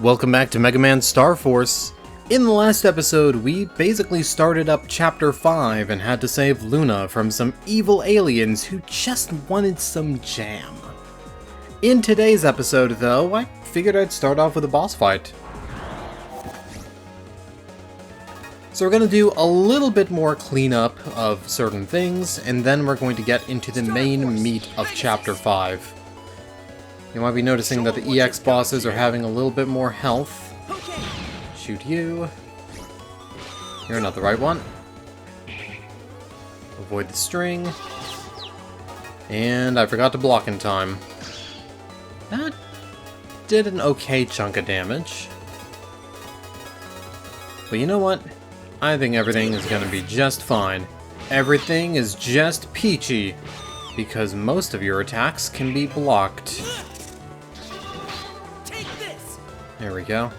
Welcome back to Mega Man Star Force. In the last episode, we basically started up Chapter 5 and had to save Luna from some evil aliens who just wanted some jam. In today's episode, though, I figured I'd start off with a boss fight. So we're going to do a little bit more cleanup of certain things, and then we're going to get into the main meat of Chapter 5. You might be noticing that the EX bosses are having a little bit more health. Shoot you. You're not the right one. Avoid the string. And I forgot to block in time. That did an okay chunk of damage. But you know what? I think everything is going to be just fine. Everything is just peachy. Because most of your attacks can be blocked. There we go.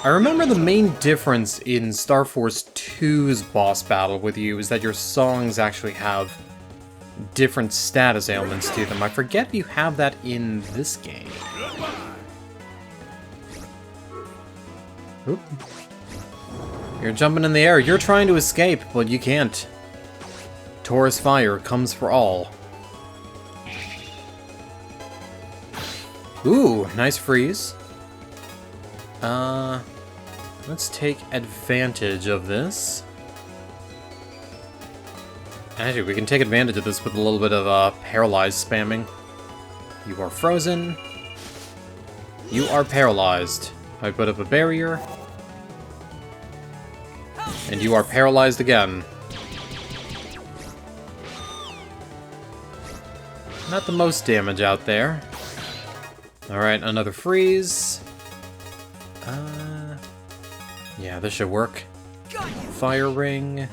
I remember the main difference in Star Force 2's boss battle with you is that your songs actually have different status ailments to them. I forget if you have that in this game. Oop. You're jumping in the air. You're trying to escape, but you can't. Taurus Fire comes for all. Ooh, nice freeze. Let's take advantage of this. Actually, we can take advantage of this with a little bit of paralyzed spamming. You are frozen. You are paralyzed. I put up a barrier. And you are paralyzed again. Not the most damage out there. Alright, another freeze. Yeah, this should work. Fire ring.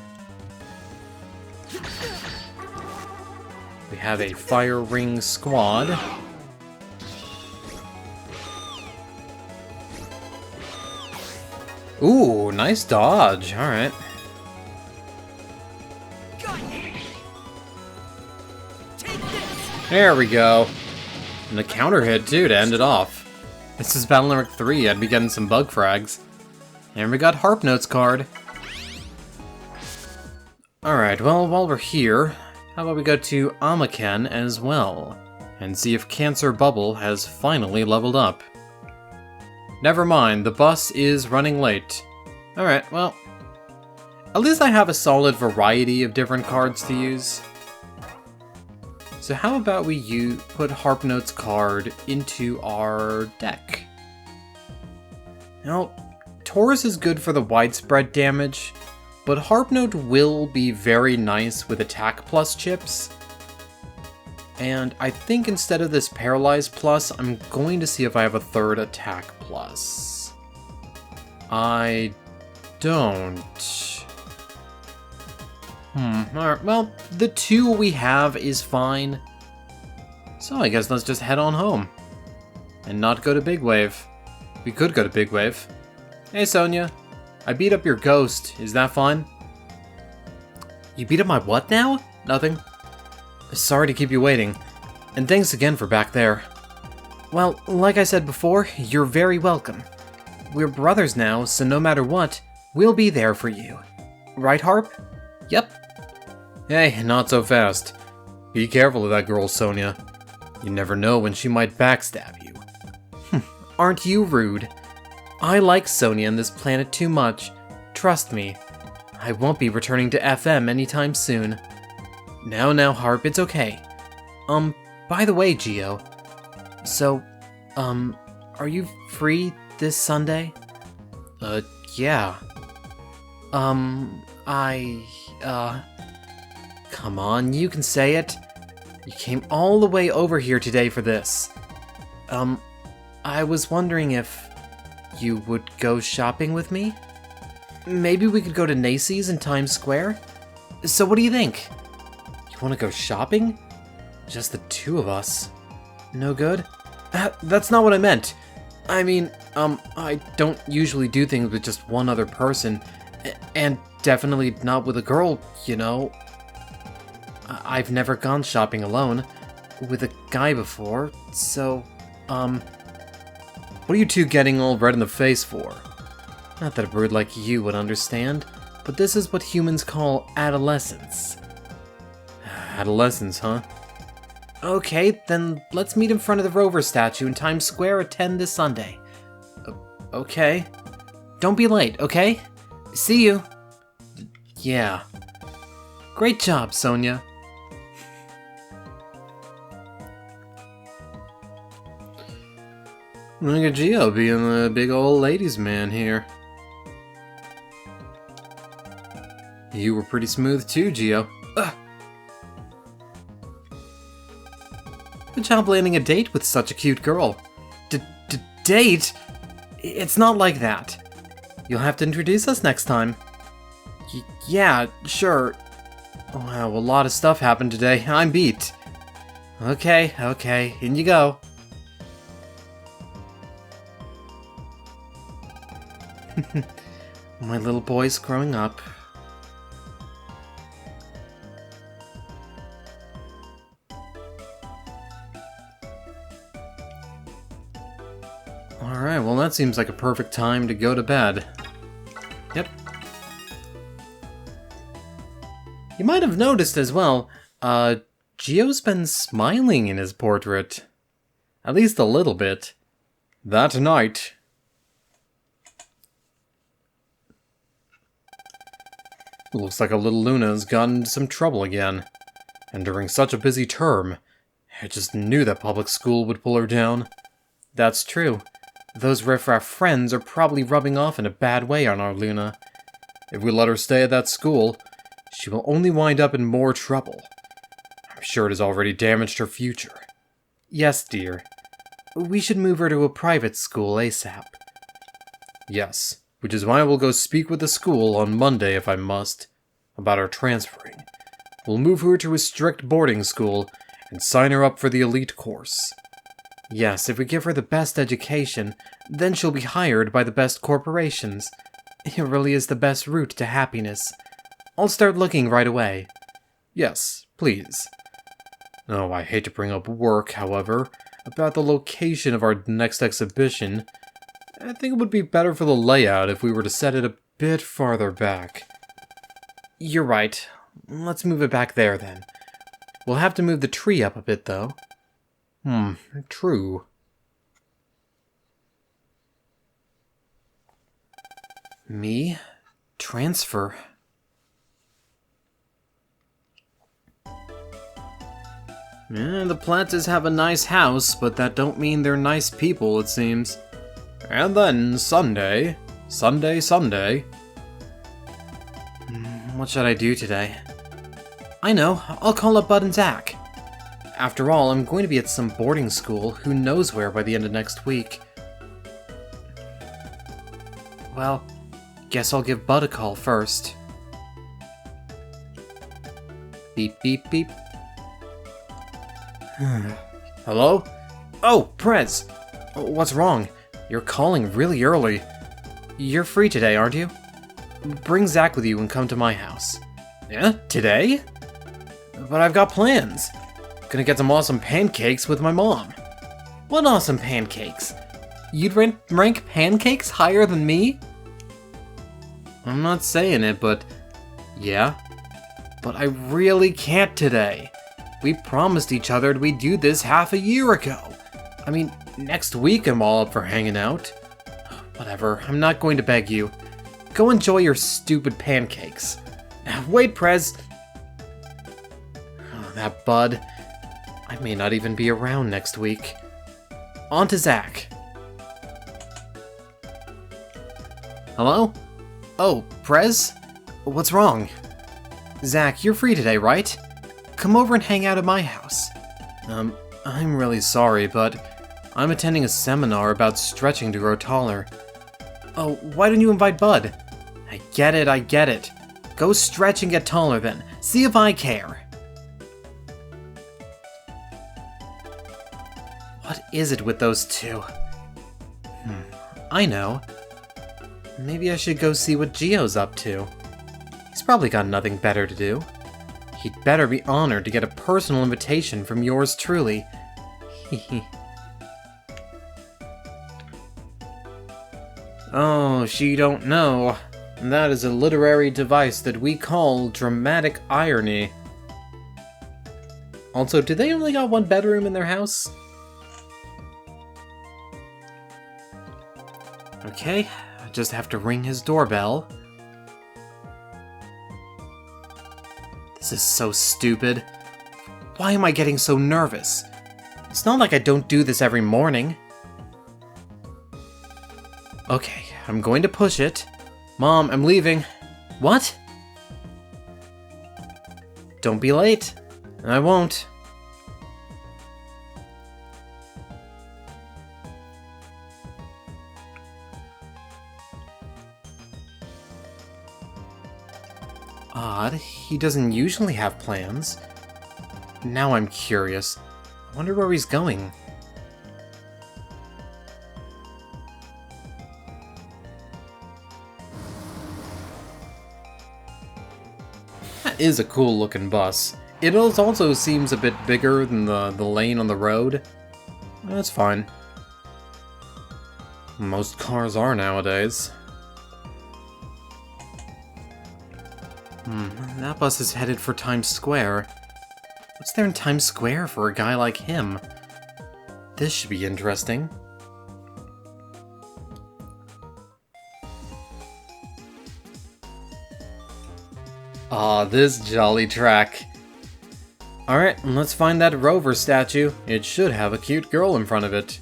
We have a fire ring squad. Ooh, nice dodge. Alright. There we go. And a counter hit too to end it off. This is Battle Number 3. I'd be getting some bug frags. And we got Harp Notes card. Alright, well, while we're here, how about we go to Amaken as well, and see if Cancer Bubble has finally leveled up. Never mind, the bus is running late. Alright, well, at least I have a solid variety of different cards to use. So how about we put Harp Notes card into our deck? Now, Taurus is good for the widespread damage, but Harp Note will be very nice with attack plus chips. And I think instead of this Paralyze plus, I'm going to see if I have a third attack plus. I don't. Alright, well, the 2 we have is fine. So I guess let's just head on home. And not go to Big Wave. We could go to Big Wave. Hey Sonia, I beat up your ghost. Is that fine? You beat up my what now? Nothing. Sorry to keep you waiting. And thanks again for back there. Well, like I said before, you're very welcome. We're brothers now, so no matter what, we'll be there for you. Right, Harp? Yep. Hey, not so fast. Be careful of that girl, Sonia. You never know when she might backstab you. Aren't you rude? I like Sonia and this planet too much. Trust me. I won't be returning to FM anytime soon. Now, Harp, it's okay. By the way, Geo. So, are you free this Sunday? Yeah. Come on, you can say it. You came all the way over here today for this. I was wondering if you would go shopping with me? Maybe we could go to Macy's in Times Square? So what do you think? You want to go shopping? Just the 2 of us. No good? That's not what I meant. I mean, I don't usually do things with just one other person. And definitely not with a girl, you know. I've never gone shopping alone with a guy before, so, What are you two getting all red in the face for? Not that a bird like you would understand, but this is what humans call adolescence. Adolescence, huh? Okay, then let's meet in front of the Rover statue in Times Square at 10 this Sunday. Okay. Don't be late, okay? See you. Yeah. Great job, Sonia. Look at Gio being the big old ladies' man here. You were pretty smooth too, Gio. Ugh. Good job landing a date with such a cute girl. Date? It's not like that. You'll have to introduce us next time. Yeah, sure. Wow, a lot of stuff happened today. I'm beat. Okay, in you go. My little boy's growing up. Alright, well that seems like a perfect time to go to bed. Yep. You might have noticed as well, Gio's been smiling in his portrait. At least a little bit. That night. Looks like a little Luna's gotten into some trouble again. And during such a busy term, I just knew that public school would pull her down. That's true. Those riffraff friends are probably rubbing off in a bad way on our Luna. If we let her stay at that school, she will only wind up in more trouble. I'm sure it has already damaged her future. Yes, dear. We should move her to a private school ASAP. Yes, which is why I will go speak with the school on Monday if I must, about her transferring. We'll move her to a strict boarding school and sign her up for the elite course. Yes, if we give her the best education, then she'll be hired by the best corporations. It really is the best route to happiness. I'll start looking right away. Yes, please. Oh, I hate to bring up work, however, about the location of our next exhibition. I think it would be better for the layout if we were to set it a bit farther back. You're right. Let's move it back there, then. We'll have to move the tree up a bit, though. True. Me? Transfer? The Platzes have a nice house, but that don't mean they're nice people, it seems. And then Sunday. Sunday. What should I do today? I know, I'll call up Bud and Zach. After all, I'm going to be at some boarding school, who knows where by the end of next week. Well, guess I'll give Bud a call first. Beep, beep, beep. Hello? Oh, Prez! What's wrong? You're calling really early. You're free today, aren't you? Bring Zach with you and come to my house. Yeah? Today? But I've got plans. Gonna get some awesome pancakes with my mom. What awesome pancakes? You'd rank pancakes higher than me? I'm not saying it, but... yeah. But I really can't today. We promised each other we'd do this half a year ago. I mean, next week I'm all up for hanging out. Whatever, I'm not going to beg you. Go enjoy your stupid pancakes. Wait, Prez. Oh, that Bud. I may not even be around next week. On to Zach. Hello? Oh, Prez? What's wrong? Zach, you're free today, right? Come over and hang out at my house. I'm really sorry, but I'm attending a seminar about stretching to grow taller. Oh, why don't you invite Bud? I get it. Go stretch and get taller then. See if I care. What is it with those two? I know. Maybe I should go see what Gio's up to. He's probably got nothing better to do. He'd better be honored to get a personal invitation from yours truly. Oh, she don't know. That is a literary device that we call dramatic irony. Also, do they only got one bedroom in their house? Okay, I just have to ring his doorbell. This is so stupid. Why am I getting so nervous? It's not like I don't do this every morning. Okay, I'm going to push it. Mom, I'm leaving. What? Don't be late. I won't. Odd, he doesn't usually have plans. Now I'm curious. I wonder where he's going. That is a cool looking bus. It also seems a bit bigger than the lane on the road. That's fine. Most cars are nowadays. That bus is headed for Times Square. What's there in Times Square for a guy like him? This should be interesting. Ah, this jolly track. Alright, let's find that Rover statue. It should have a cute girl in front of it.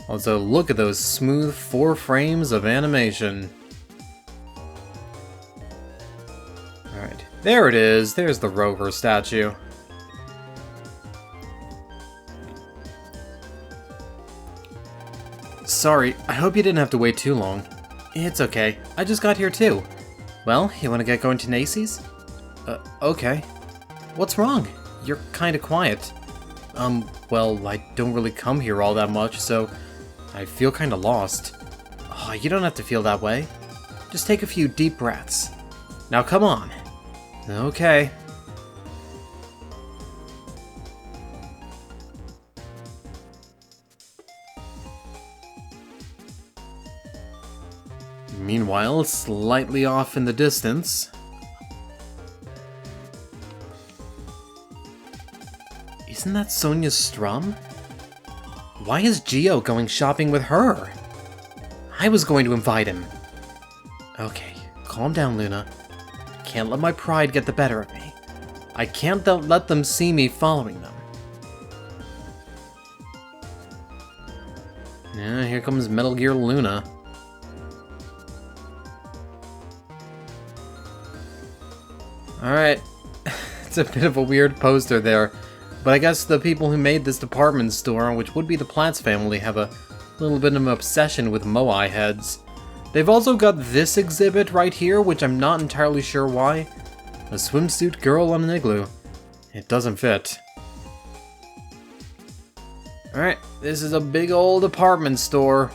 Also, look at those smooth 4 frames of animation. Alright, there it is. There's the Rover statue. Sorry, I hope you didn't have to wait too long. It's okay, I just got here too. Well, you wanna get going to Macy's? Okay. What's wrong? You're kinda quiet. Well, I don't really come here all that much, so I feel kinda lost. Oh, you don't have to feel that way. Just take a few deep breaths. Now come on. Okay. Meanwhile, slightly off in the distance... Isn't that Sonia Strumm? Why is Gio going shopping with her? I was going to invite him. Okay, calm down, Luna. I can't let my pride get the better of me. I can't let them see me following them. Yeah, here comes Metal Gear Luna. Alright, it's a bit of a weird poster there. But I guess the people who made this department store, which would be the Platts family, have a little bit of an obsession with Moai heads. They've also got this exhibit right here, which I'm not entirely sure why. A swimsuit girl on an igloo. It doesn't fit. Alright, this is a big old department store.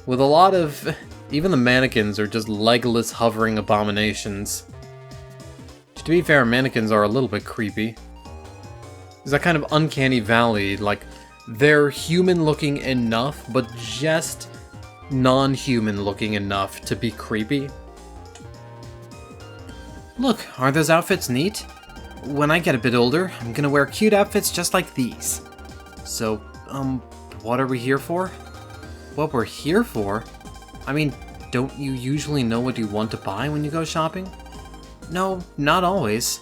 With a lot of... Even the mannequins are just legless hovering abominations. To be fair, mannequins are a little bit creepy. There's that kind of uncanny valley, like, they're human-looking enough, but just non-human-looking enough to be creepy. Look, aren't those outfits neat? When I get a bit older, I'm gonna wear cute outfits just like these. So, what are we here for? What we're here for? I mean, don't you usually know what you want to buy when you go shopping? No, not always.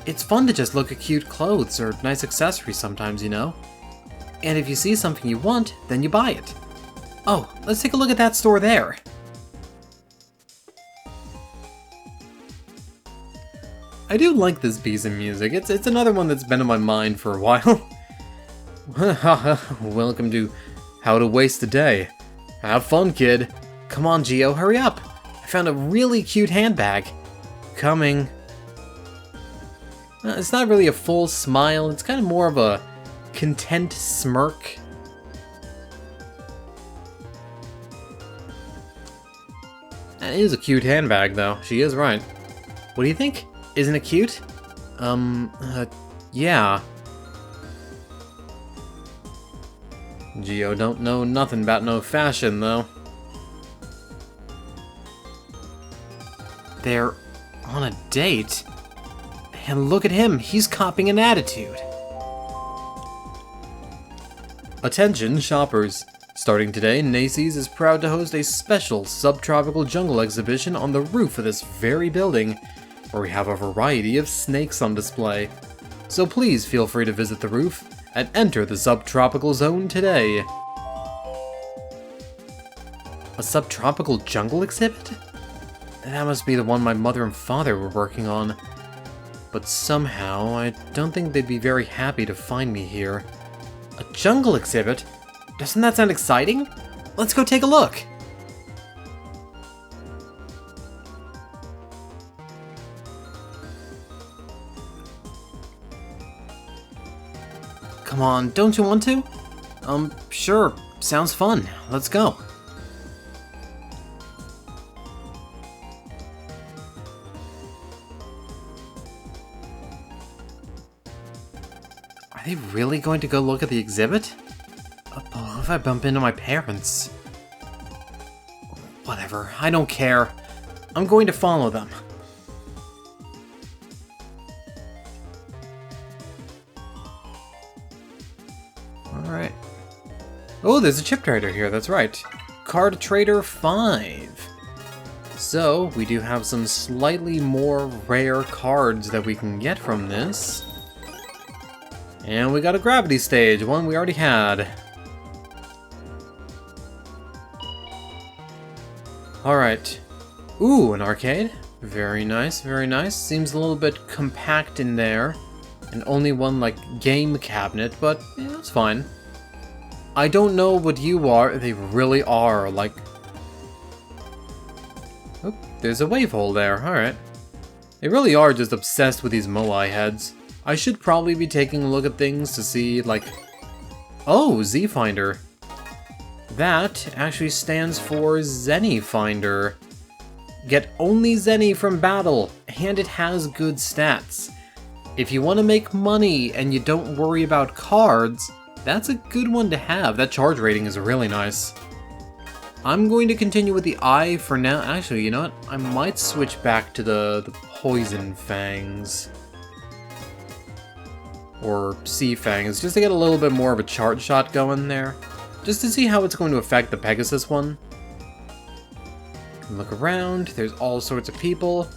It's fun to just look at cute clothes or nice accessories sometimes, you know? And if you see something you want, then you buy it. Oh, let's take a look at that store there. I do like this piece of music. It's another one that's been in my mind for a while. Welcome to How to Waste a Day. Have fun, kid. Come on, Gio, hurry up. I found a really cute handbag. Coming. It's not really a full smile, it's kind of more of a content smirk. That is a cute handbag, though. She is right. What do you think? Isn't it cute? Yeah. Geo don't know nothing about no fashion, though. They're on a date? And look at him, he's copying an attitude. Attention, shoppers. Starting today, Macy's is proud to host a special subtropical jungle exhibition on the roof of this very building, where we have a variety of snakes on display. So please feel free to visit the roof and enter the subtropical zone today. A subtropical jungle exhibit? That must be the one my mother and father were working on. But somehow, I don't think they'd be very happy to find me here. A jungle exhibit? Doesn't that sound exciting? Let's go take a look! Come on, don't you want to? Sure. Sounds fun. Let's go. Are they really going to go look at the exhibit? Oh, if I bump into my parents? Whatever, I don't care. I'm going to follow them. Alright. Oh, there's a chip trader here, that's right. Card Trader 5. So, we do have some slightly more rare cards that we can get from this. And we got a gravity stage, one we already had. Alright. Ooh, an arcade. Very nice, very nice. Seems a little bit compact in there. And only one, like, game cabinet, but yeah, that's fine. I don't know what you are. They really are, like... Oh, there's a wave hole there, alright. They really are just obsessed with these Moai heads. I should probably be taking a look at things to see, like... Oh, Z-Finder. That actually stands for Zenny Finder. Get only Zenny from battle, and it has good stats. If you want to make money and you don't worry about cards, that's a good one to have. That charge rating is really nice. I'm going to continue with the eye for now. Actually, you know what? I might switch back to the Poison Fangs. Or Sea Fangs, just to get a little bit more of a charge shot going there. Just to see how it's going to affect the Pegasus one. Look around, there's all sorts of people.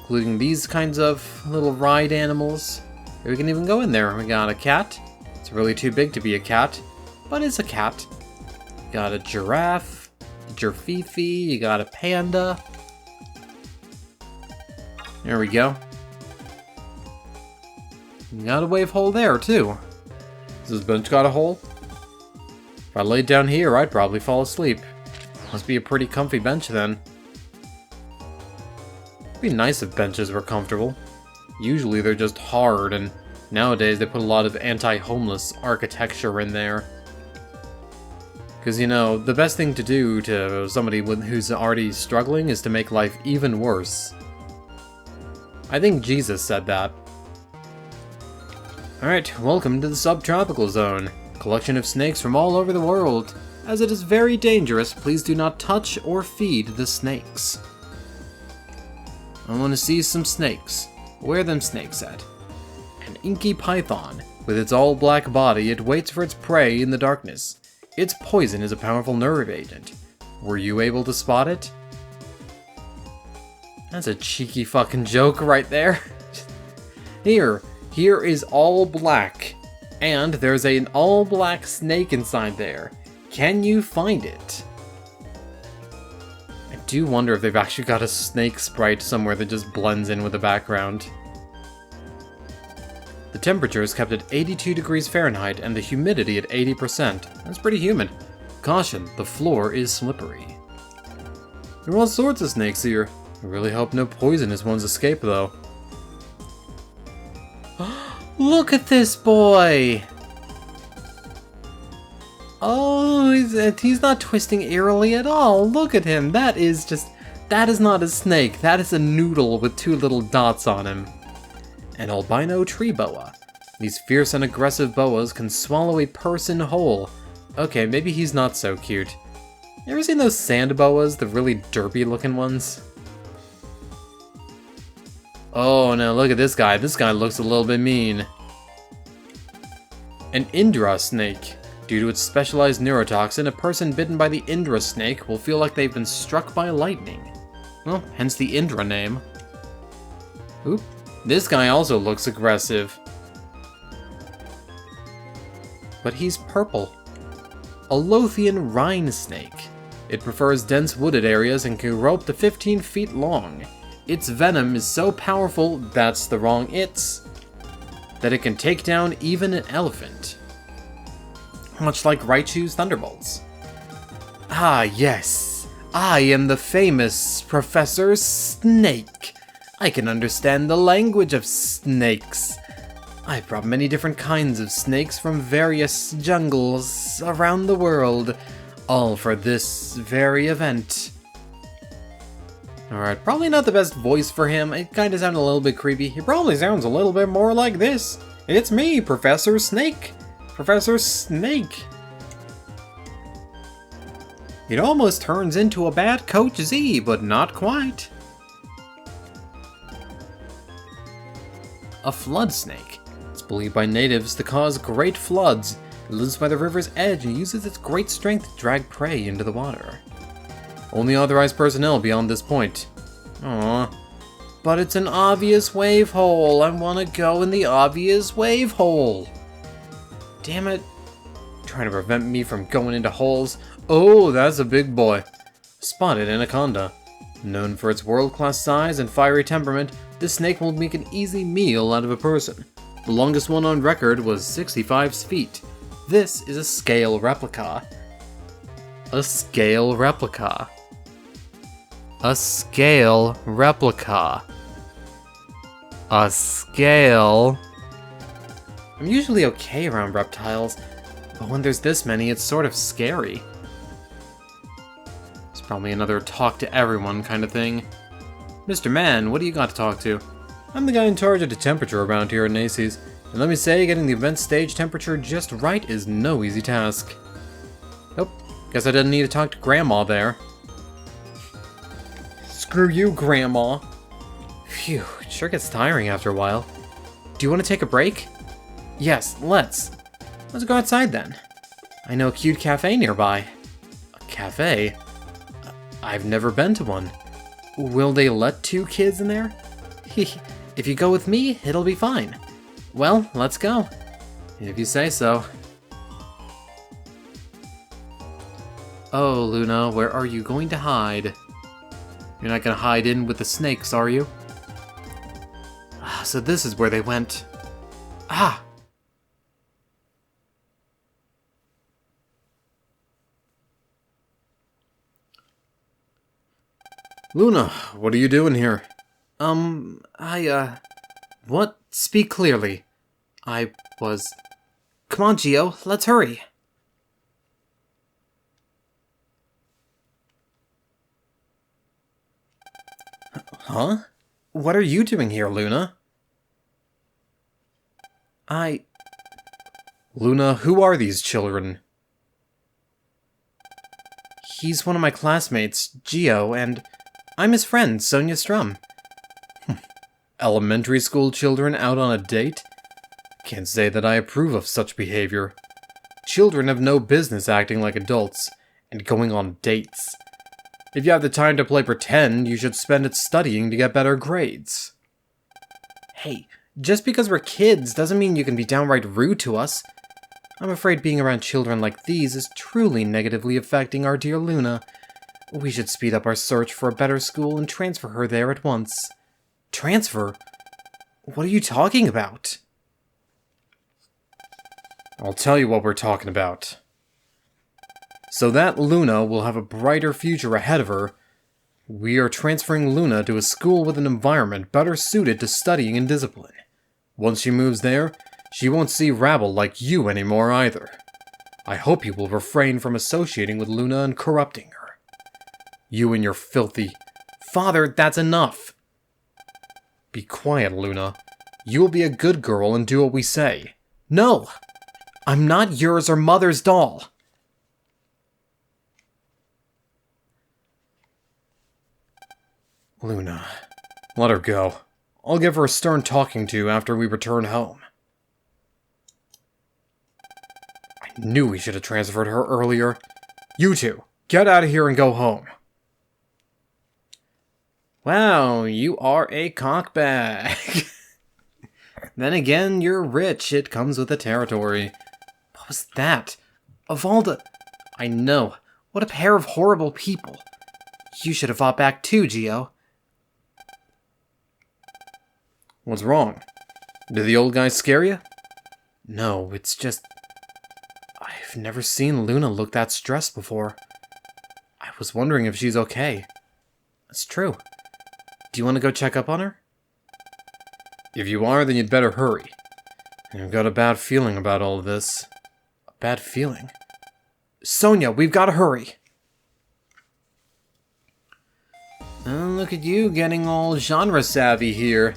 Including these kinds of little ride animals. We can even go in there. We got a cat. It's really too big to be a cat, but it's a cat. Got a giraffe, a giraffe, you got a panda. There we go. You got a wave hole there, too. Does this bench got a hole? If I laid down here, I'd probably fall asleep. Must be a pretty comfy bench, then. It'd be nice if benches were comfortable. Usually they're just hard, and nowadays they put a lot of anti-homeless architecture in there. Because, you know, the best thing to do to somebody who's already struggling is to make life even worse. I think Jesus said that. Alright, welcome to the Subtropical Zone. Collection of snakes from all over the world. As it is very dangerous, please do not touch or feed the snakes. I want to see some snakes. Where are them snakes at? An inky python. With its all-black body, it waits for its prey in the darkness. Its poison is a powerful nerve agent. Were you able to spot it? That's a cheeky fucking joke right there. Here is all black. And there's an all-black snake inside there. Can you find it? I do wonder if they've actually got a snake sprite somewhere that just blends in with the background. The temperature is kept at 82 degrees Fahrenheit and the humidity at 80%. That's pretty humid. Caution, the floor is slippery. There are all sorts of snakes here. I really hope no poisonous ones escape, though. Look at this boy! Oh, he's not twisting eerily at all. Look at him. That is not a snake. That is a noodle with two little dots on him. An albino tree boa. These fierce and aggressive boas can swallow a person whole. Okay, maybe he's not so cute. You ever seen those sand boas, the really derpy looking ones? Oh no, look at this guy. This guy looks a little bit mean. An Indra snake. Due to its specialized neurotoxin, a person bitten by the Indra snake will feel like they've been struck by lightning. Well, hence the Indra name. Oop. This guy also looks aggressive. But he's purple. A Lothian Rhine snake. It prefers dense wooded areas and can grow up to 15 feet long. Its venom is so powerful, that's the wrong "it's," that it can take down even an elephant. Much like Raichu's thunderbolts. Ah, yes. I am the famous Professor Snake. I can understand the language of snakes. I've brought many different kinds of snakes from various jungles around the world, all for this very event. Alright, probably not the best voice for him. It kinda sounded a little bit creepy. He probably sounds a little bit more like this. It's me, Professor Snake. Professor Snake. It almost turns into a bad Coach Z, but not quite. A flood snake. It's believed by natives to cause great floods. It lives by the river's edge and uses its great strength to drag prey into the water. Only authorized personnel beyond this point. Aww. But it's an obvious wave hole. I want to go in the obvious wave hole. Damn it. Trying to prevent me from going into holes. Oh, that's a big boy. Spotted anaconda. Known for its world-class size and fiery temperament, this snake will make an easy meal out of a person. The longest one on record was 65 feet. This is a scale replica. A scale replica. A scale replica. A scale... I'm usually okay around reptiles, but when there's this many, it's sort of scary. It's probably another talk to everyone kind of thing. Mr. Man, what do you got to talk to? I'm the guy in charge of the temperature around here at Nacy's, and let me say, getting the event stage temperature just right is no easy task. Nope, guess I didn't need to talk to Grandma there. Screw you, Grandma. Phew, it sure gets tiring after a while. Do you want to take a break? Yes, let's go outside then. I know a cute cafe nearby. A cafe? I've never been to one. Will they let 2 kids in there? If you go with me, it'll be fine. Well, let's go. If you say so. Oh, Luna, where are you going to hide? You're not gonna hide in with the snakes, are you? So this is where they went. Ah! Luna, what are you doing here? What? Speak clearly. I was... Come on, Gio, let's hurry. Huh? What are you doing here, Luna? Luna, who are these children? He's one of my classmates, Gio, and I'm his friend, Sonia Strumm. Elementary school children out on a date? Can't say that I approve of such behavior. Children have no business acting like adults and going on dates. If you have the time to play pretend, you should spend it studying to get better grades. Hey, just because we're kids doesn't mean you can be downright rude to us. I'm afraid being around children like these is truly negatively affecting our dear Luna. We should speed up our search for a better school and transfer her there at once. Transfer? What are you talking about? I'll tell you what we're talking about. So that Luna will have a brighter future ahead of her, we are transferring Luna to a school with an environment better suited to studying and discipline. Once she moves there, she won't see rabble like you anymore either. I hope you will refrain from associating with Luna and corrupting her. You and your filthy... Father, that's enough! Be quiet, Luna. You will be a good girl and do what we say. No! I'm not yours or Mother's doll! Luna, let her go. I'll give her a stern talking to after we return home. I knew we should have transferred her earlier. You two, get out of here and go home. Wow, you are a cockbag. Then again, you're rich. It comes with the territory. What was that? Of all the... I know. What a pair of horrible people. You should have fought back too, Gio. What's wrong? Did the old guy scare you? No, it's just... I've never seen Luna look that stressed before. I was wondering if she's okay. That's true. Do you want to go check up on her? If you are, then you'd better hurry. I've got a bad feeling about all of this. A bad feeling? Sonia, we've got to hurry! Look at you getting all genre savvy here.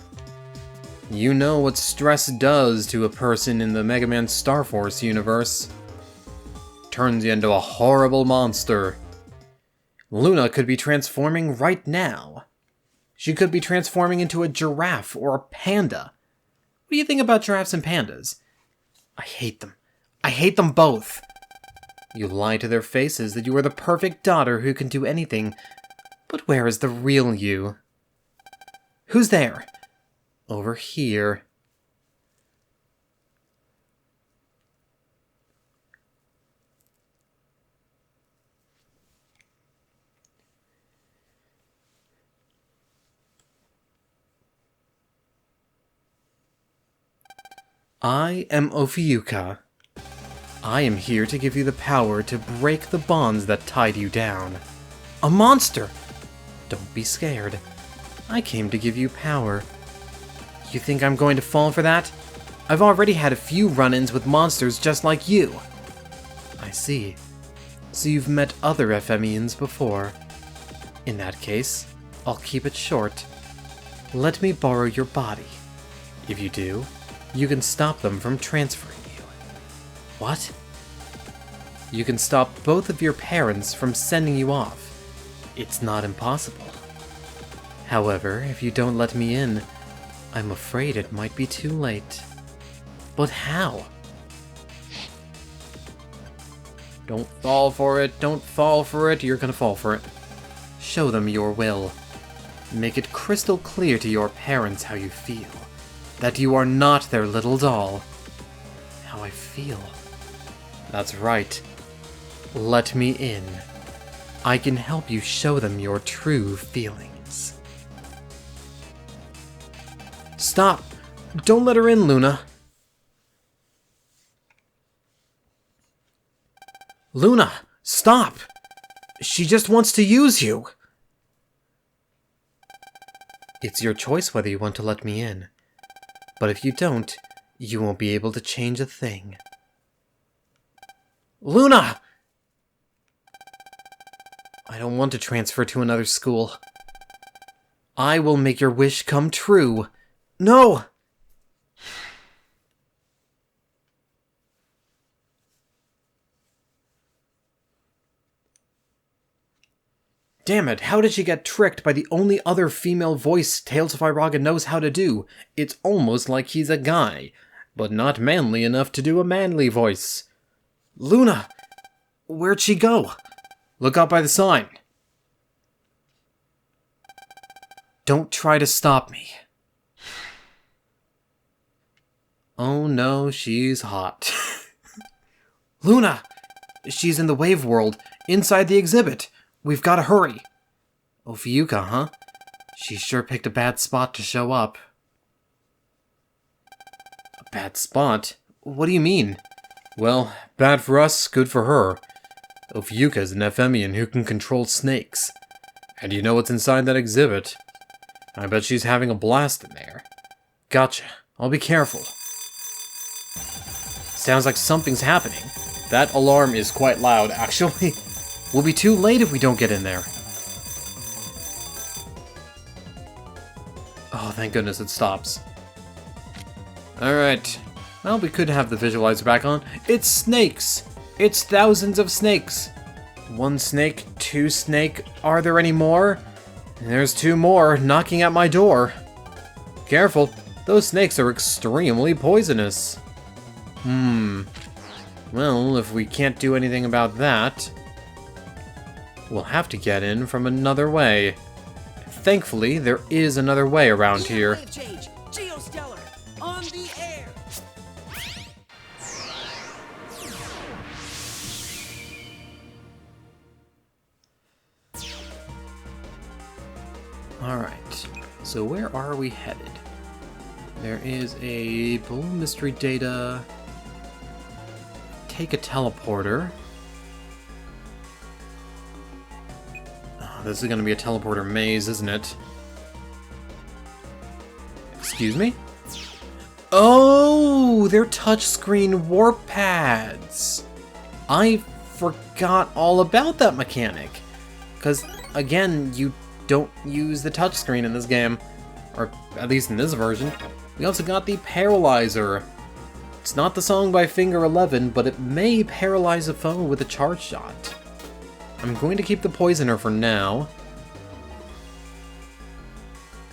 You know what stress does to a person in the Mega Man Star Force universe. Turns you into a horrible monster. Luna could be transforming right now. She could be transforming into a giraffe or a panda. What do you think about giraffes and pandas? I hate them. I hate them both. You lie to their faces that you are the perfect daughter who can do anything. But where is the real you? Who's there? Over here. I am Ophiuka. I am here to give you the power to break the bonds that tied you down. A monster! Don't be scared. I came to give you power. You think I'm going to fall for that? I've already had a few run-ins with monsters just like you. I see. So you've met other FMEans before. In that case, I'll keep it short. Let me borrow your body. If you do, you can stop them from transferring you. What? You can stop both of your parents from sending you off. It's not impossible. However, if you don't let me in, I'm afraid it might be too late. But how? Don't fall for it, don't fall for it, you're gonna fall for it. Show them your will. Make it crystal clear to your parents how you feel. That you are not their little doll. How I feel. That's right. Let me in. I can help you show them your true feelings. Stop! Don't let her in, Luna! Luna! Stop! She just wants to use you! It's your choice whether you want to let me in. But if you don't, you won't be able to change a thing. Luna! I don't want to transfer to another school. I will make your wish come true. No! Damn it, how did she get tricked by the only other female voice Tales of Iraga knows how to do? It's almost like he's a guy, but not manly enough to do a manly voice. Luna! Where'd she go? Look up by the sign. Don't try to stop me. Oh no, she's hot. Luna! She's in the wave world, inside the exhibit. We've got to hurry. Ophiuka, huh? She sure picked a bad spot to show up. A bad spot? What do you mean? Well, bad for us, good for her. Ophiuka's an Ephemian who can control snakes. And you know what's inside that exhibit? I bet she's having a blast in there. Gotcha. I'll be careful. Sounds like something's happening. That alarm is quite loud, actually. We'll be too late if we don't get in there. Oh, thank goodness it stops. Alright. Well, we could have the visualizer back on. It's snakes! It's thousands of snakes! One snake, two snake, are there any more? There's two more knocking at my door. Careful, those snakes are extremely poisonous. Well, if we can't do anything about that, we'll have to get in from another way. Thankfully, there is another way around here. Geostellar, on the air. Alright, so where are we headed? There is a pull mystery data, take a teleporter. Oh, this is going to be a teleporter maze, isn't it? Excuse me? Oh, they're touchscreen warp pads! I forgot all about that mechanic. Because, again, you don't use the touchscreen in this game. Or at least in this version. We also got the Paralyzer. It's not the song by Finger 11, but it may paralyze a foe with a charge shot. I'm going to keep the Poisoner for now.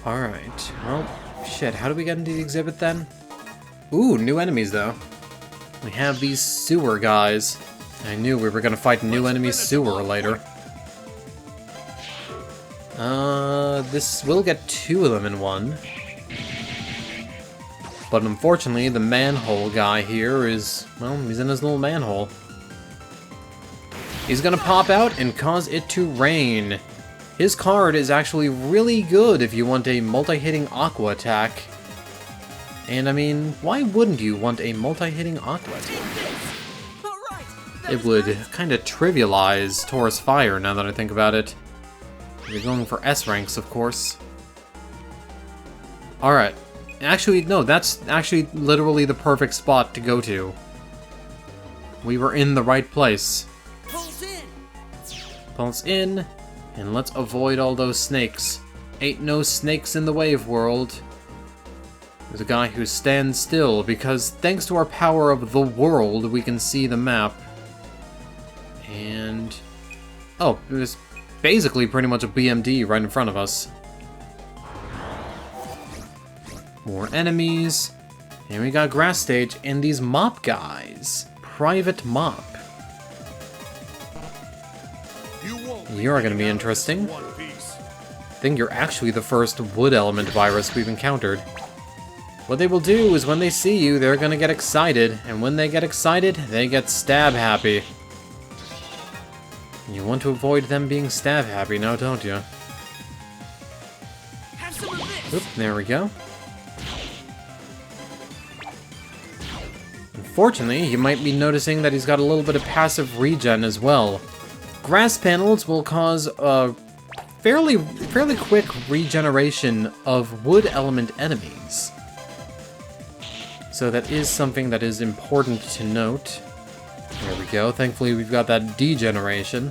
Alright, well, shit, how do we get into the exhibit then? Ooh, new enemies though. We have these sewer guys. I knew we were gonna fight new enemy sewer later. This will get two of them in one. But unfortunately, the manhole guy here is, well, he's in his little manhole. He's gonna pop out and cause it to rain. His card is actually really good if you want a multi-hitting Aqua attack. And I mean, why wouldn't you want a multi-hitting Aqua attack? It would kind of trivialize Taurus Fire now that I think about it. You're going for S ranks, of course. Alright. Actually, no, that's actually literally the perfect spot to go to. We were in the right place. Pulse in. Pulse in, and let's avoid all those snakes. Ain't no snakes in the wave world. There's a guy who stands still, because thanks to our power of the world, we can see the map. And... oh, there's basically pretty much a BMD right in front of us. More enemies. And we got grass stage and these mop guys. Private mop. You're gonna be interesting. I think you're actually the first wood element virus we've encountered. What they will do is when they see you, they're gonna get excited. And when they get excited, they get stab happy. You want to avoid them being stab happy now, don't you? Have some of this. Oop, there we go. Unfortunately, you might be noticing that he's got a little bit of passive regen as well. Grass panels will cause a fairly quick regeneration of wood element enemies. So that is something that is important to note. There we go. Thankfully, we've got that degeneration.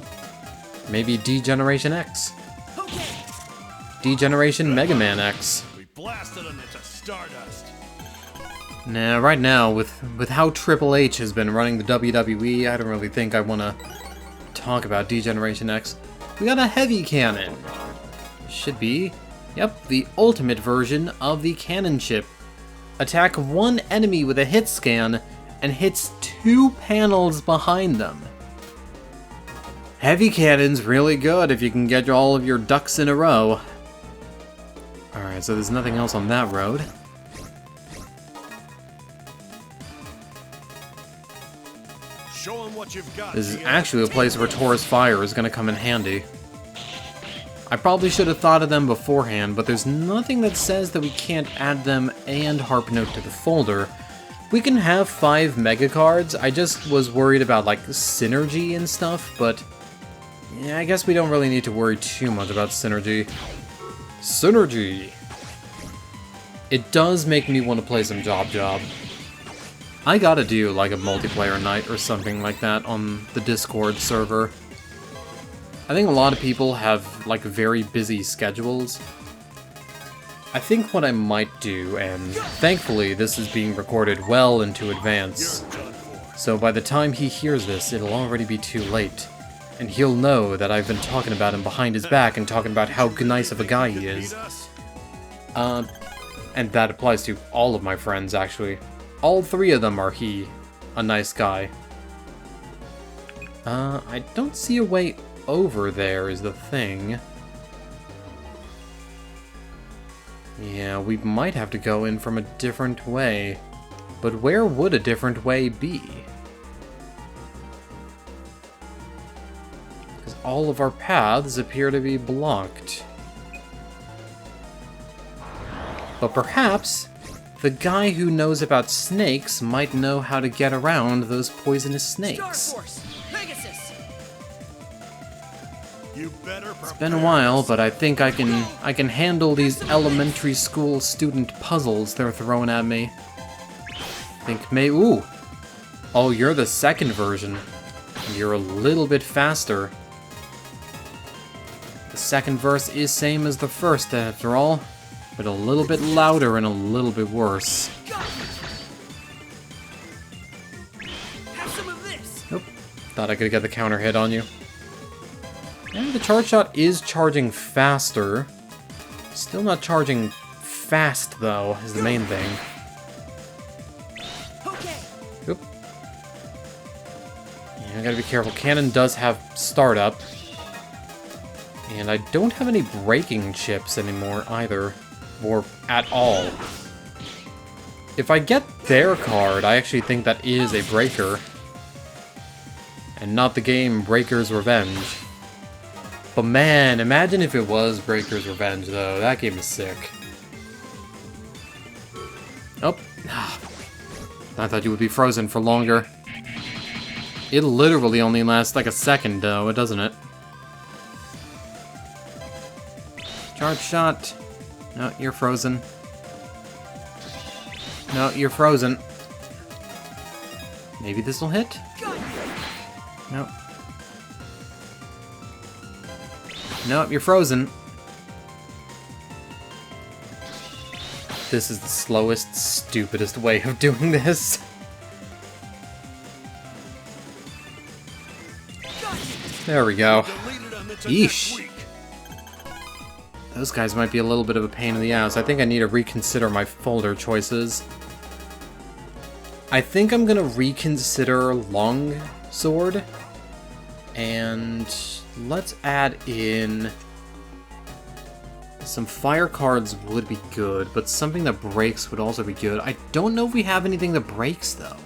Maybe Degeneration X. Okay. Degeneration Mega Man X. We blasted him into stardust. Nah, right now, with how Triple H has been running the WWE, I don't really think I want to talk about Degeneration X. We got a heavy cannon. Should be, yep, the ultimate version of the cannon chip. Attack one enemy with a hit scan, and hits two panels behind them. Heavy cannon's really good if you can get all of your ducks in a row. Alright, so there's nothing else on that road. Show him what you've got. This is actually a place where Taurus Fire is going to come in handy. I probably should have thought of them beforehand, but there's nothing that says that we can't add them and Harp Note to the folder. We can have 5 mega cards. I just was worried about like synergy and stuff, but yeah, I guess we don't really need to worry too much about synergy. Synergy! It does make me want to play some Job. I gotta do like a multiplayer night or something like that on the Discord server. I think a lot of people have like very busy schedules. I think what I might do, and thankfully this is being recorded well into advance, so by the time he hears this, it'll already be too late. and he'll know that I've been talking about him behind his back and talking about how nice of a guy he is. Beat us? And that applies to all of my friends, actually. All three of them are a nice guy. I don't see a way over there is the thing. Yeah, we might have to go in from a different way. But where would a different way be? Because all of our paths appear to be blocked. But perhaps the guy who knows about snakes might know how to get around those poisonous Star snakes. Force, Pegasus. You better It's been a while, but I think I can handle these elementary school student puzzles they're throwing at me. I think ooh. Oh, you're the second version. You're a little bit faster. The second verse is same as the first after all, but a little bit louder and a little bit worse. Have some of this. Nope. Thought I could get the counter hit on you. And the charge shot is charging faster. Still not charging fast, though, is the main thing. Okay. Oop. Yeah, I gotta be careful. Cannon does have startup. And I don't have any braking chips anymore, either. Or at all. If I get their card, I actually think that is a breaker. And not the game Breaker's Revenge. But man, imagine if it was Breaker's Revenge, though. That game is sick. Oh. I thought you would be frozen for longer. It literally only lasts like a second, though, doesn't it? Charge shot. No, you're frozen. No, you're frozen. Maybe this'll hit? Nope. Nope, you're frozen. This is the slowest, stupidest way of doing this. There we go. deleted them. It's Yeesh. next week. Those guys might be a little bit of a pain in the ass. I think I need to reconsider my folder choices. I think I'm gonna reconsider Longsword. And let's add in... Some fire cards would be good, but something that breaks would also be good. I don't know if we have anything that breaks, though.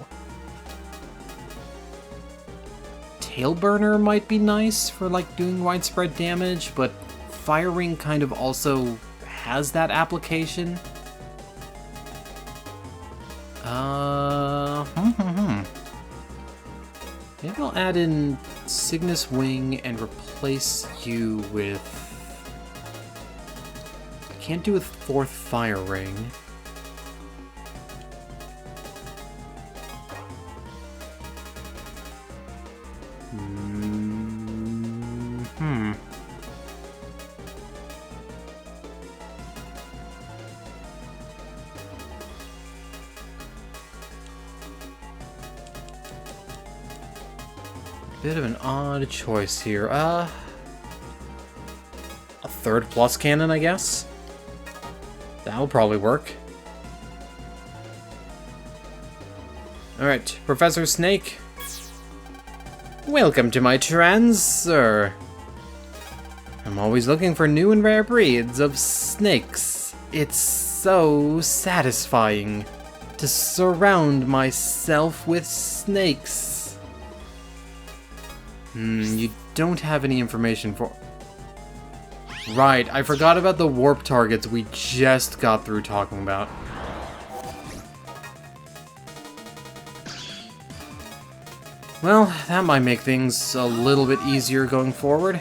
Tailburner might be nice for, like, doing widespread damage, but firing kind of also has that application. Maybe I'll add in Cygnus Wing and replace you with... I can't do a fourth fire ring. Bit of an odd choice here. A third plus cannon, I guess? That'll probably work. Alright, Professor Snake. Welcome to my trans, sir. I'm always looking for new and rare breeds of snakes. It's so satisfying to surround myself with snakes. You don't have any information for... Right, I forgot about the warp targets we just got through talking about. Well, that might make things a little bit easier going forward.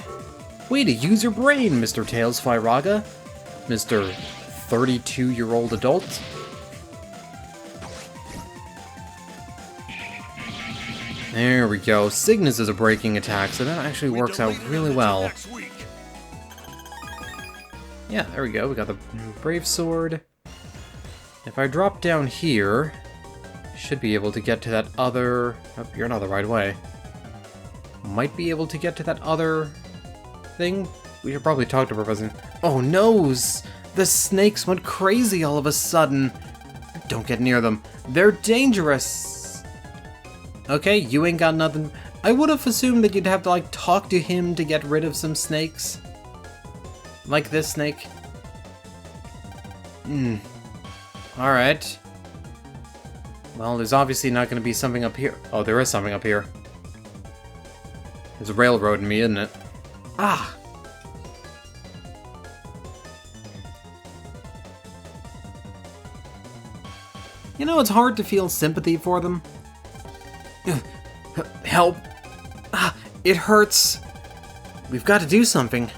Way to use your brain, Mr. Tails Fyraga. Mr. 32-year-old adult. There we go. Cygnus is a breaking attack, so that actually works out really well. Next week. Yeah, there we go. We got the Brave Sword. If I drop down here, I should be able to get to that other... Oh, you're not the right way. might be able to get to that other thing. We should probably talk to Professor. Oh no! The snakes went crazy all of a sudden. Don't get near them. They're dangerous. Okay, you ain't got nothing. I would have assumed that you'd have to, like, talk to him to get rid of some snakes. Like this snake. Alright. Well, there's obviously not going to be something up here. Oh, there is something up here. There's a railroad in me, isn't it? Ah! You know, it's hard to feel sympathy for them. Help! Ah, it hurts! We've got to do something.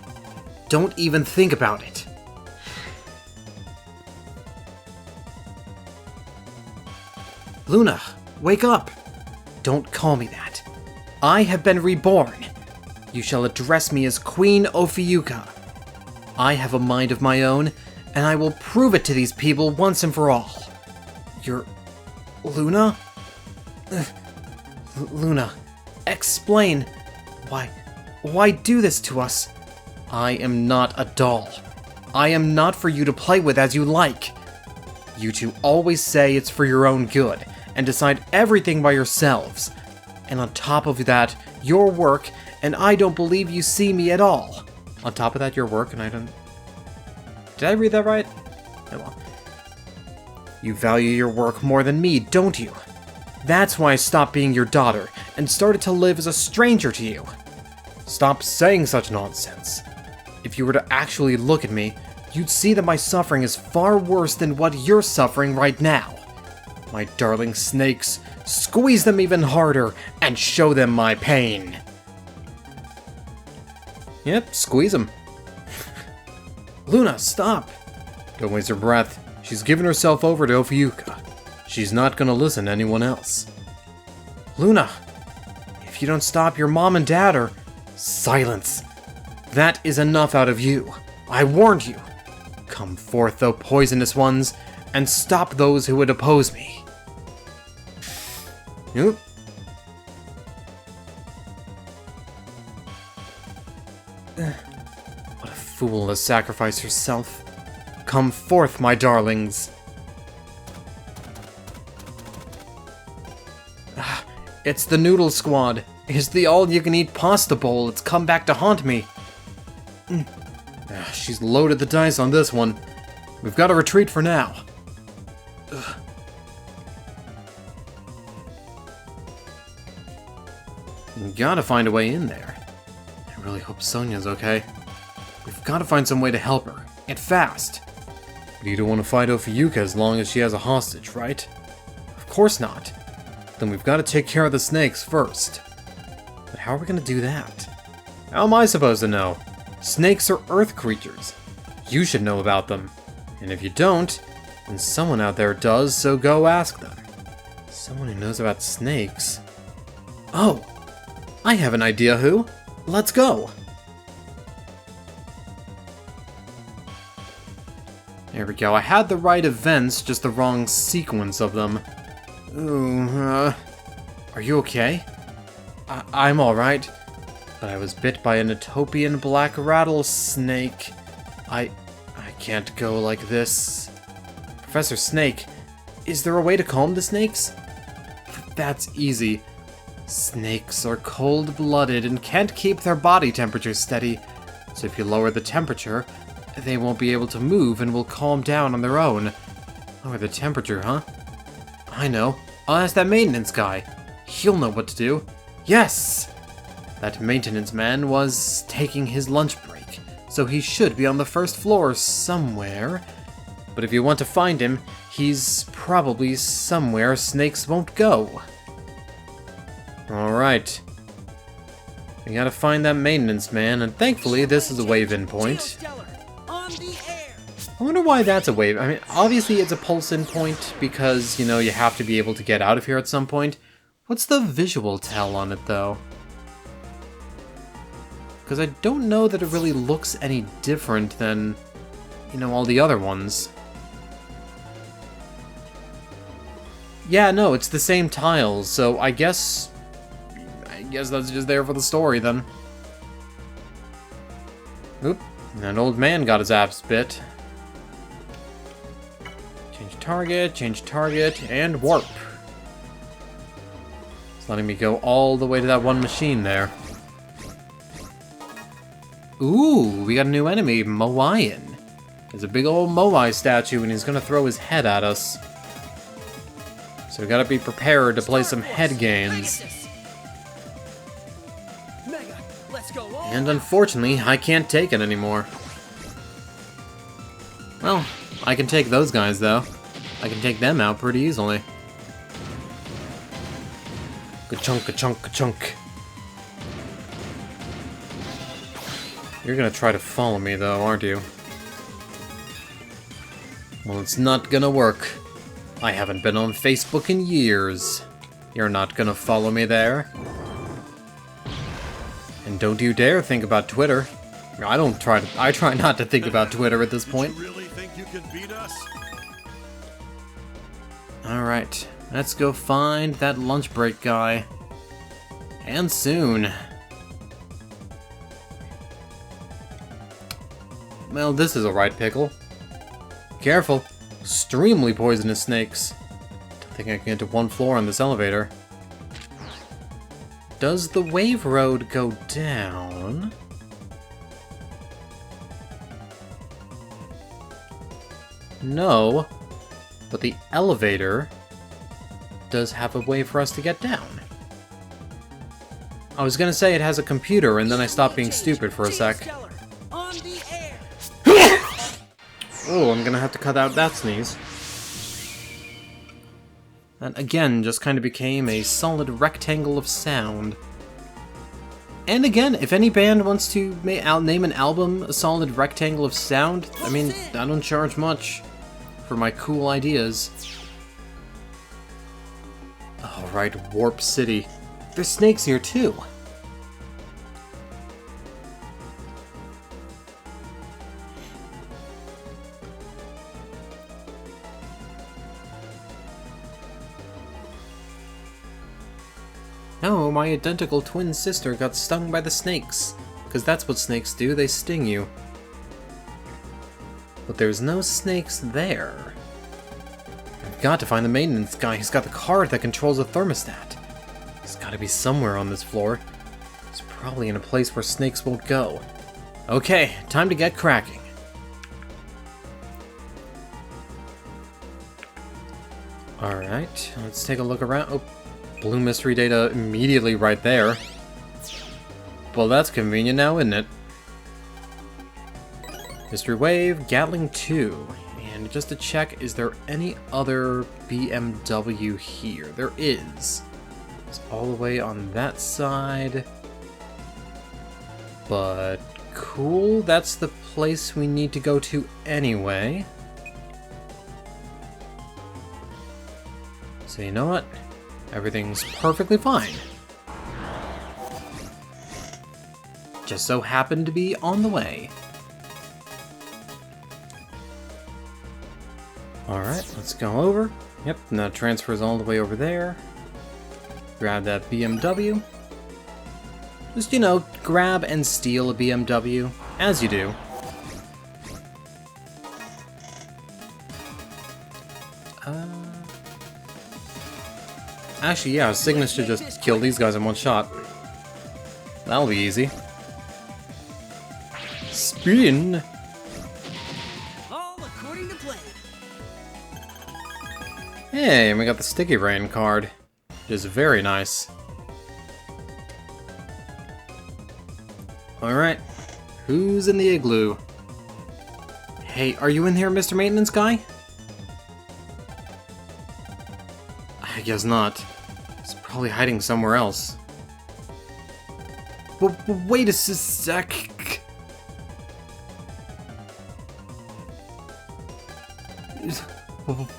Don't even think about it. Luna, wake up! Don't call me that. I have been reborn. You shall address me as Queen Ophiuka. I have a mind of my own, and I will prove it to these people once and for all. You're... Luna? Luna, explain. Why do this to us? I am not a doll. I am not for you to play with as you like. You two always say it's for your own good, and decide everything by yourselves. And on top of that, your work, and I don't believe you see me at all. On top of that, your work, and I don't... Did I read that right? Oh well. You value your work more than me, don't you? That's why I stopped being your daughter, and started to live as a stranger to you. Stop saying such nonsense. If you were to actually look at me, you'd see that my suffering is far worse than what you're suffering right now. My darling snakes, squeeze them even harder, and show them my pain. Yep, squeeze them. Luna, stop! Don't waste your breath. She's given herself over to Ophiuka. She's not gonna listen to anyone else. Luna, if you don't stop, your mom and dad are... Silence! That is enough out of you. I warned you. Come forth, though poisonous ones, and stop those who would oppose me. Oop. What a fool to sacrifice herself. Come forth, my darlings. It's the Noodle Squad. It's the all-you-can-eat pasta bowl. It's come back to haunt me. She's loaded the dice on this one. We've got to retreat for now. We gotta find a way in there. I really hope Sonia's okay. We've gotta find some way to help her, and fast. But you don't want to fight Ophiuka as long as she has a hostage, right? Of course not. Then we've got to take care of the snakes first. But how are we gonna do that? How am I supposed to know? Snakes are earth creatures. You should know about them. And if you don't, then someone out there does, so go ask them. Someone who knows about snakes? Oh! I have an idea who. Let's go! There we go. I had the right events, just the wrong sequence of them. Ooh, are you okay? I'm alright. But I was bit by an utopian black rattlesnake. I can't go like this. Professor Snake, is there a way to calm the snakes? That's easy. Snakes are cold-blooded and can't keep their body temperature steady, so if you lower the temperature, they won't be able to move and will calm down on their own. Lower the temperature, huh? I know. I'll ask that maintenance guy. He'll know what to do. Yes! That maintenance man was taking his lunch break, so he should be on the first floor somewhere. But if you want to find him, he's probably somewhere snakes won't go. Alright. We gotta find that maintenance man, and thankfully this is a wave-in point. I wonder why that's a wave. I mean, obviously it's a pulse-in point, because, you know, you have to be able to get out of here at some point. What's the visual tell on it, though? Because I don't know that it really looks any different than, you know, all the other ones. Yeah, no, it's the same tiles, so I guess guess that's just there for the story, then. Oop. An old man got his ass bit. Change target, and warp. It's letting me go all the way to that one machine there. Ooh, we got a new enemy, Moaian. There's a big old Moai statue, and he's gonna throw his head at us. So we gotta be prepared to play some head games. Mega, let's go all And out. unfortunately, I can't take it anymore. Well, I can take those guys, though. I can take them out pretty easily. Ka-chunk, ka-chunk, ka-chunk. You're gonna try to follow me, though, aren't you? Well, it's not gonna work. I haven't been on Facebook in years. You're not gonna follow me there. And don't you dare think about Twitter. I try not to think about Twitter at this point. You really think you can beat us? Alright, let's go find that lunch break guy. And soon. Well, this is a right pickle. Careful. Extremely poisonous snakes. Don't think I can get to one floor on this elevator. Does the wave road go down? No. But the elevator does have a way for us to get down. I was gonna say it has a computer, and then I stopped being stupid for a sec. Stellar, on the air. Oh, I'm gonna have to cut out that sneeze. That, again, just kind of became a solid rectangle of sound. And again, if any band wants to name an album a solid rectangle of sound, I mean, I don't charge much for my cool ideas. Alright, Warp City. There's snakes here, too. No, my identical twin sister got stung by the snakes. Because that's what snakes do, they sting you. But there's no snakes there. I've got to find the maintenance guy who's got the card that controls the thermostat. He's got to be somewhere on this floor. He's probably in a place where snakes won't go. Okay, time to get cracking. Alright, let's take a look around. Oh, blue mystery data immediately right there. Well, that's convenient now, isn't it? Mystery Wave, Gatling 2. And just to check, is there any other BMW here? There is. It's all the way on that side. But cool, that's the place we need to go to anyway. So you know what? Everything's perfectly fine. Just so happened to be on the way. Alright, let's go over. Yep, and that transfers all the way over there. Grab that BMW. Just, you know, grab and steal a BMW, as you do. Actually, yeah, Cygnus should just kill these guys in one shot. That'll be easy. Spin! All according to plan. Hey, and we got the Sticky Rain card, which is very nice. Alright, who's in the igloo? Hey, are you in here, Mr. Maintenance Guy? I guess not. He's probably hiding somewhere else. But wait a sec.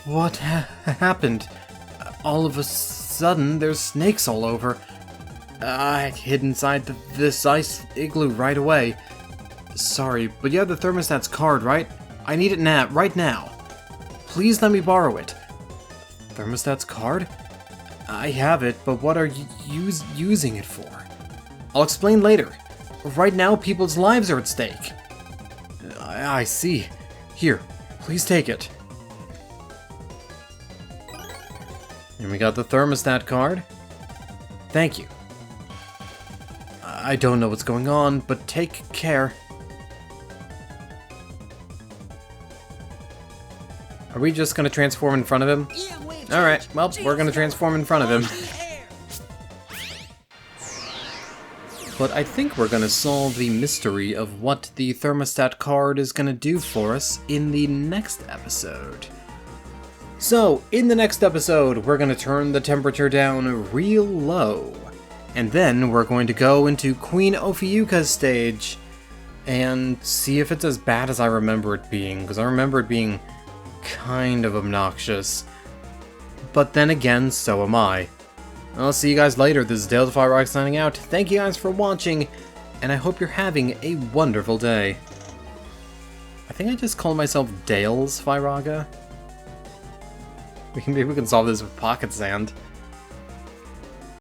What happened? All of a sudden, there's snakes all over. I hid inside this ice igloo right away. Sorry, but you have the thermostat's card, right? I need it right now. Please let me borrow it. Thermostat's card? I have it, but what are you using it for? I'll explain later. Right now, people's lives are at stake. I see. Here, please take it. And we got the thermostat card. Thank you. I don't know what's going on, but take care. Are we just gonna transform in front of him? Yeah, wave Alright, change. well, we're gonna transform in front of him. On the air. But I think we're gonna solve the mystery of what the thermostat card is gonna do for us in the next episode. So, in the next episode, we're gonna turn the temperature down real low. And then we're going to go into Queen Ophiuka's stage and see if it's as bad as I remember it being, because I remember it being kind of obnoxious. But then again, so am I. I'll see you guys later. This is Dale the Fire Rock signing out. Thank you guys for watching, and I hope you're having a wonderful day. I think I just called myself Dale's Firaga. Maybe we can solve this with pocket sand.